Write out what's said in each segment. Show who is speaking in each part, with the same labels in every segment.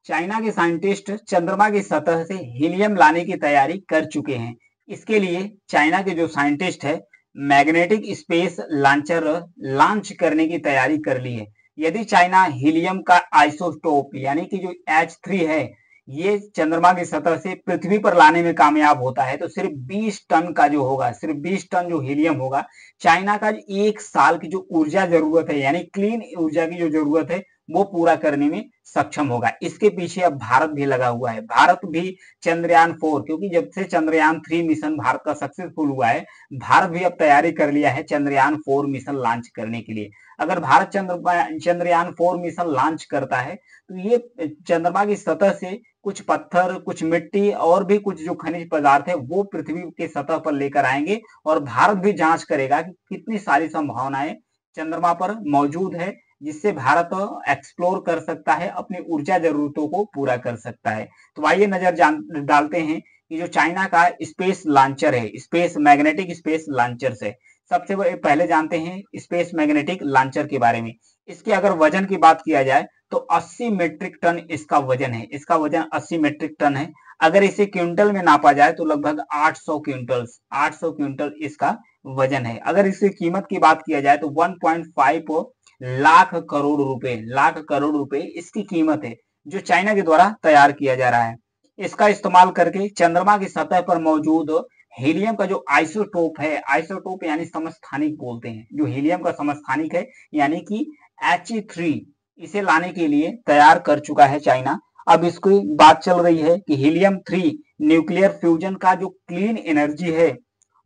Speaker 1: China के scientist चंद्रमा की सतह से हीलियम लाने की तैयारी कर चुके हैं। इसके लिए चाइना के जो साइंटिस्ट है मैग्नेटिक स्पेस लॉन्चर लॉन्च करने की तैयारी कर ली है। यदि चाइना हीलियम का आइसोटोप यानी कि जो H3 है ये चंद्रमा की सतह से पृथ्वी पर लाने में कामयाब होता है तो सिर्फ 20 टन का जो होगा, सिर्फ 20 टन जो हीलियम होगा, चाइना का एक साल की जो ऊर्जा जरूरत है यानी क्लीन ऊर्जा की जो जरूरत है वो पूरा करने में सक्षम होगा। इसके पीछे अब भारत भी लगा हुआ है। भारत भी चंद्रयान 4, क्योंकि जब से चंद्रयान 3 मिशन भारत का सक्सेसफुल हुआ है, भारत भी अब तैयारी कर लिया है चंद्रयान 4 मिशन लॉन्च करने के लिए। अगर भारत चंद्रयान 4 मिशन लॉन्च करता है तो ये चंद्रमा की सतह से कुछ पत्थर, कुछ मिट्टी और भी कुछ जो खनिज पदार्थ है वो पृथ्वी के सतह पर लेकर आएंगे और भारत भी जांच करेगा कि कितनी सारी संभावनाएं चंद्रमा पर मौजूद है, जिससे भारत एक्सप्लोर कर सकता है, अपनी ऊर्जा जरूरतों को पूरा कर सकता है। तो आइए नजर डालते हैं कि जो चाइना का स्पेस लॉन्चर है, स्पेस मैग्नेटिक स्पेस लॉन्चर से सबसे पहले जानते हैं स्पेस मैग्नेटिक लॉन्चर के बारे में। इसके अगर वजन की बात किया जाए तो 80 मीट्रिक टन इसका वजन है। इसका वजन 80 मीट्रिक टन है। अगर इसे क्विंटल में नापा जाए तो लगभग 800 क्विंटल इसका वजन है। अगर इसकी कीमत की बात किया जाए तो 1.5 लाख करोड़ रुपए इसकी कीमत है, जो चाइना के द्वारा तैयार किया जा रहा है। इसका इस्तेमाल करके चंद्रमा की सतह पर मौजूद हीलियम का जो आइसोटोप है, आइसोटोप यानी समस्थानिक बोलते हैं, जो हीलियम का समस्थानिक है यानी कि He3, इसे लाने के लिए तैयार कर चुका है चाइना। अब इसकी बात चल रही है कि हीलियम 3 न्यूक्लियर फ्यूजन का जो क्लीन एनर्जी है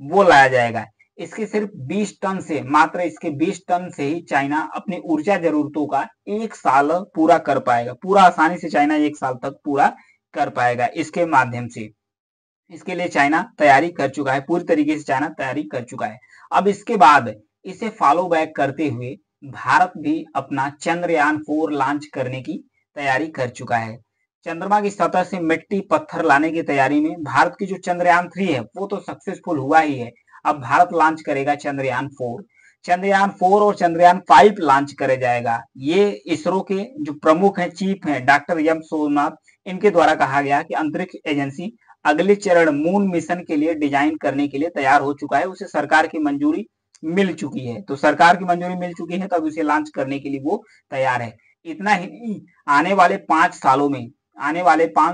Speaker 1: वो लाया जाएगा। इसके सिर्फ 20 टन से, मात्र इसके 20 टन से ही चाइना अपनी ऊर्जा जरूरतों का एक साल पूरा कर पाएगा। पूरा आसानी से चाइना एक साल तक पूरा कर पाएगा इसके माध्यम से। इसके लिए चाइना तैयारी कर चुका है, पूरी तरीके से चाइना तैयारी कर चुका है। अब इसके बाद इसे फॉलो बैक करते हुए भारत भी अपना चंद्रयान 4 लॉन्च करने की तैयारी कर चुका है। चंद्रमा की सतह से मिट्टी पत्थर लाने की तैयारी में भारत की जो चंद्रयान 3 है वो तो सक्सेसफुल हुआ ही है। अब भारत लॉन्च करेगा चंद्रयान 4। चंद्रयान 4 और चंद्रयान 5 लॉन्च करे जाएगा। ये इसरो के जो प्रमुख हैं, चीफ हैं, डॉक्टर एम सोमनाथ, इनके द्वारा कहा गया कि अंतरिक्ष एजेंसी अगले चरण मून मिशन के लिए डिजाइन करने के लिए तैयार हो चुका है। उसे सरकार की मंजूरी मिल चुकी है, तो सरकार की मंजूरी मिल चुकी है तब उसे लॉन्च करने के लिए वो तैयार है। इतना ही नहीं, आने वाले 5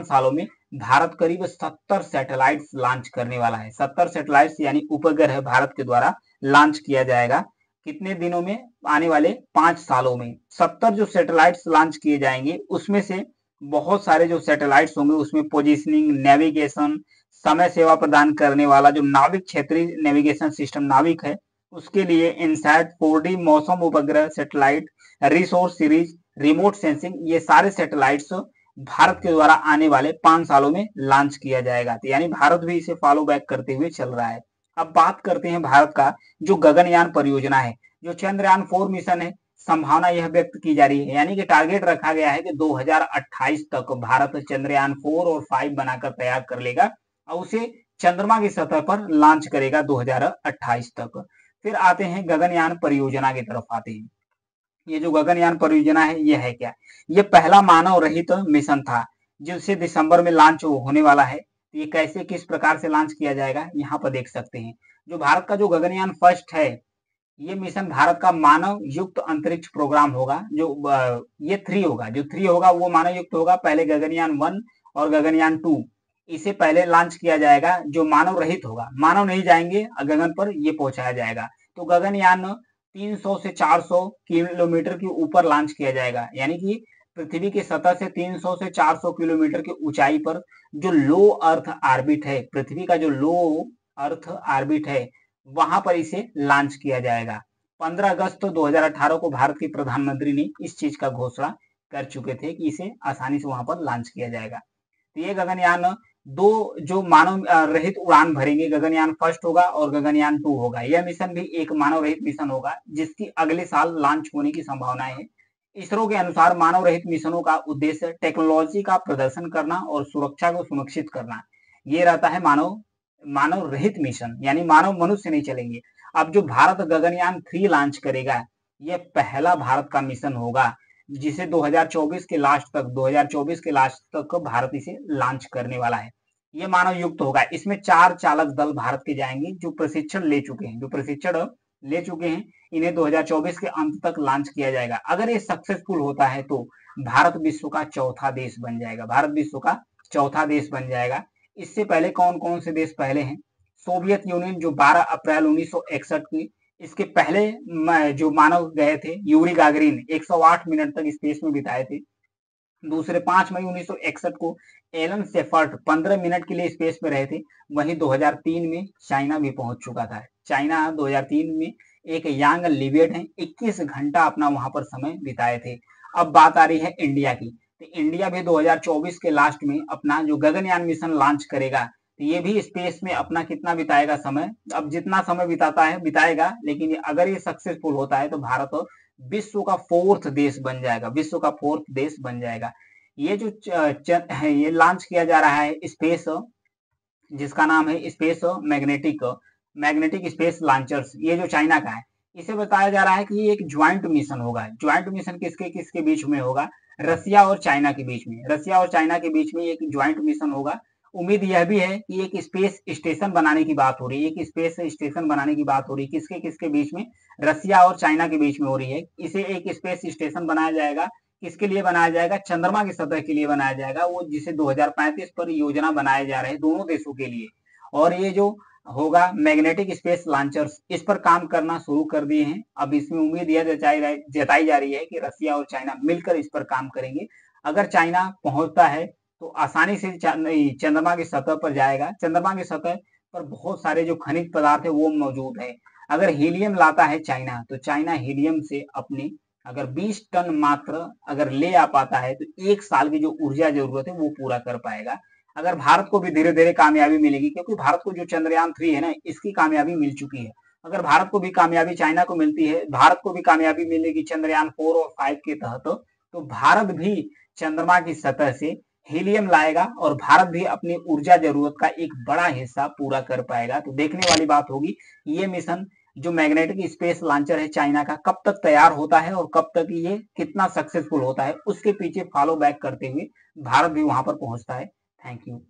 Speaker 1: सालों में भारत करीब 70 सैटेलाइट्स लॉन्च करने वाला है। 70 सैटेलाइट्स यानी उपग्रह भारत के द्वारा लॉन्च किया जाएगा। कितने दिनों में? आने वाले 5 सालों में 70 जो सैटेलाइट्स लॉन्च किए जाएंगे, उसमें से बहुत सारे जो सैटेलाइट्स होंगे उसमें पोजीशनिंग, नेविगेशन, समय सेवा प्रदान करने वाला जो नाविक क्षेत्रीय नेविगेशन सिस्टम नाविक है, उसके लिए इनसैट 4D मौसम उपग्रह satellite, resource series, remote sensing, ये सारे सैटेलाइट्स भारत के द्वारा आने वाले 5 सालों में लॉन्च किया जाएगा। तो यानी भारत भी इसे फॉलो बैक करते हुए चल रहा है। अब बात करते हैं भारत का जो गगनयान परियोजना है, जो चंद्रयान 4 मिशन है, संभावना यह व्यक्त की जा रही है, यानी कि टारगेट रखा गया है कि 2028 तक भारत चंद्रयान 4 और 5 बनाकर तैयार कर लेगा और उसे चंद्रमा की सतह पर लॉन्च करेगा 2028 तक। फिर आते हैं गगनयान परियोजना की तरफ आते हैं। ये जो गगनयान परियोजना है ये है क्या? ये पहला मानव रहित मिशन था जिसे दिसंबर में लॉन्च होने वाला है। ये कैसे, किस प्रकार से लॉन्च किया जाएगा यहाँ पर देख सकते हैं। जो भारत का जो गगनयान 1 है, ये मिशन भारत का मानव युक्त अंतरिक्ष प्रोग्राम होगा। जो ये 3 होगा, जो 3 होगा वो मानव युक्त होगा। पहले गगनयान 1 और गगनयान 2 इसे पहले लॉन्च किया जाएगा, जो मानव रहित होगा, मानव नहीं जाएंगे गगन पर, ये पहुंचाया जाएगा। तो गगनयान 300 से 400 किलोमीटर के ऊपर लॉन्च किया जाएगा, यानी कि पृथ्वी की सतह से 300 से 400 किलोमीटर की ऊंचाई पर जो लो अर्थ ऑर्बिट है, पृथ्वी का जो लो अर्थ ऑर्बिट है, वहां पर इसे लॉन्च किया जाएगा। 15 अगस्त 2018 को भारत के प्रधानमंत्री ने इस चीज का घोषणा कर चुके थे कि इसे आसानी से वहां पर लॉन्च किया जाएगा। तो ये गगनयान 2 जो मानव रहित उड़ान भरेंगे, गगनयान 1 होगा और गगनयान 2 होगा। यह मिशन भी एक मानव रहित मिशन होगा जिसकी अगले साल लॉन्च होने की संभावनाएं है। इसरो के अनुसार मानव रहित मिशनों का उद्देश्य टेक्नोलॉजी का प्रदर्शन करना और सुरक्षा को सुनिश्चित करना, ये रहता है मानव रहित मिशन, यानी मानव मनुष्य नहीं चलेंगे। अब जो भारत गगनयान 3 लॉन्च करेगा, यह पहला भारत का मिशन होगा जिसे 2024 के लास्ट तक भारत इसे लॉन्च करने वाला है। ये मानव युक्त होगा। इसमें 4 चालक दल भारत के जाएंगे जो प्रशिक्षण ले चुके हैं। इन्हें 2024 के अंत तक लॉन्च किया जाएगा। अगर ये सक्सेसफुल होता है तो भारत विश्व का चौथा देश बन जाएगा। इससे पहले कौन कौन से देश पहले हैं? सोवियत यूनियन, जो 12 अप्रैल 1961 की, इसके पहले जो मानव गए थे यूरी गागरिन 108 मिनट तक स्पेस में बिताए थे। दूसरे 5 मई 1961 को एलन शेफर्ड 15 मिनट के लिए स्पेस में रहे थे। वहीं 2003 में चाइना भी पहुंच चुका था। चाइना 2003 में एक यांग लिवियट है, 21 घंटा अपना वहां पर समय बिताए थे। अब बात आ रही है इंडिया की। तो इंडिया भी 2024 के लास्ट में अपना जो गगनयान मिशन लॉन्च करेगा, तो ये भी स्पेस में अपना कितना बिताएगा समय। अब जितना समय बिताता है बिताएगा, लेकिन अगर ये सक्सेसफुल होता है तो भारत विश्व का फोर्थ देश बन जाएगा। ये जो ये लॉन्च किया जा रहा है स्पेस, जिसका नाम है स्पेस मैग्नेटिक स्पेस लॉन्चर्स, ये जो चाइना का है, इसे बताया जा रहा है कि ये एक ज्वाइंट मिशन होगा। ज्वाइंट मिशन किसके किसके बीच में होगा? रसिया और चाइना के बीच में एक ज्वाइंट मिशन होगा। उम्मीद यह भी है कि एक स्पेस स्टेशन बनाने की बात हो रही है, किसके किसके बीच में? रसिया और चाइना के बीच में हो रही है। इसे एक स्पेस स्टेशन बनाया जाएगा। किसके लिए बनाया जाएगा? चंद्रमा की सतह के लिए बनाया जाएगा, वो जिसे 2035 पर योजना बनाए जा रहे हैं दोनों देशों के लिए। और ये जो होगा मैग्नेटिक स्पेस लॉन्चर्स, इस पर काम करना शुरू कर दिए हैं। अब इसमें उम्मीद यह जताई जा रही है कि रसिया और चाइना मिलकर इस पर काम करेंगे। अगर चाइना पहुंचता है तो आसानी से चंद्रमा की सतह पर जाएगा। चंद्रमा की सतह पर बहुत सारे जो खनिज पदार्थ है वो मौजूद है। अगर हीलियम लाता है चाइना, तो चाइना हीलियम से अपनी अगर 20 टन मात्र अगर ले आ पाता है तो 1 साल की जो ऊर्जा जरूरत है वो पूरा कर पाएगा। अगर भारत को भी धीरे धीरे कामयाबी मिलेगी, क्योंकि भारत को जो चंद्रयान 3 है ना, इसकी कामयाबी मिल चुकी है। अगर भारत को भी कामयाबी चाइना को मिलती है, भारत को भी कामयाबी मिलेगी चंद्रयान 4 और 5 के तहत, तो भारत भी चंद्रमा की सतह से हीलियम लाएगा और भारत भी अपनी ऊर्जा जरूरत का एक बड़ा हिस्सा पूरा कर पाएगा। तो देखने वाली बात होगी ये मिशन जो मैग्नेटिक स्पेस लॉन्चर है चाइना का, कब तक तैयार होता है और कब तक ये कितना सक्सेसफुल होता है। उसके पीछे फॉलो बैक करते हुए भारत भी वहां पर पहुंचता है। Thank you.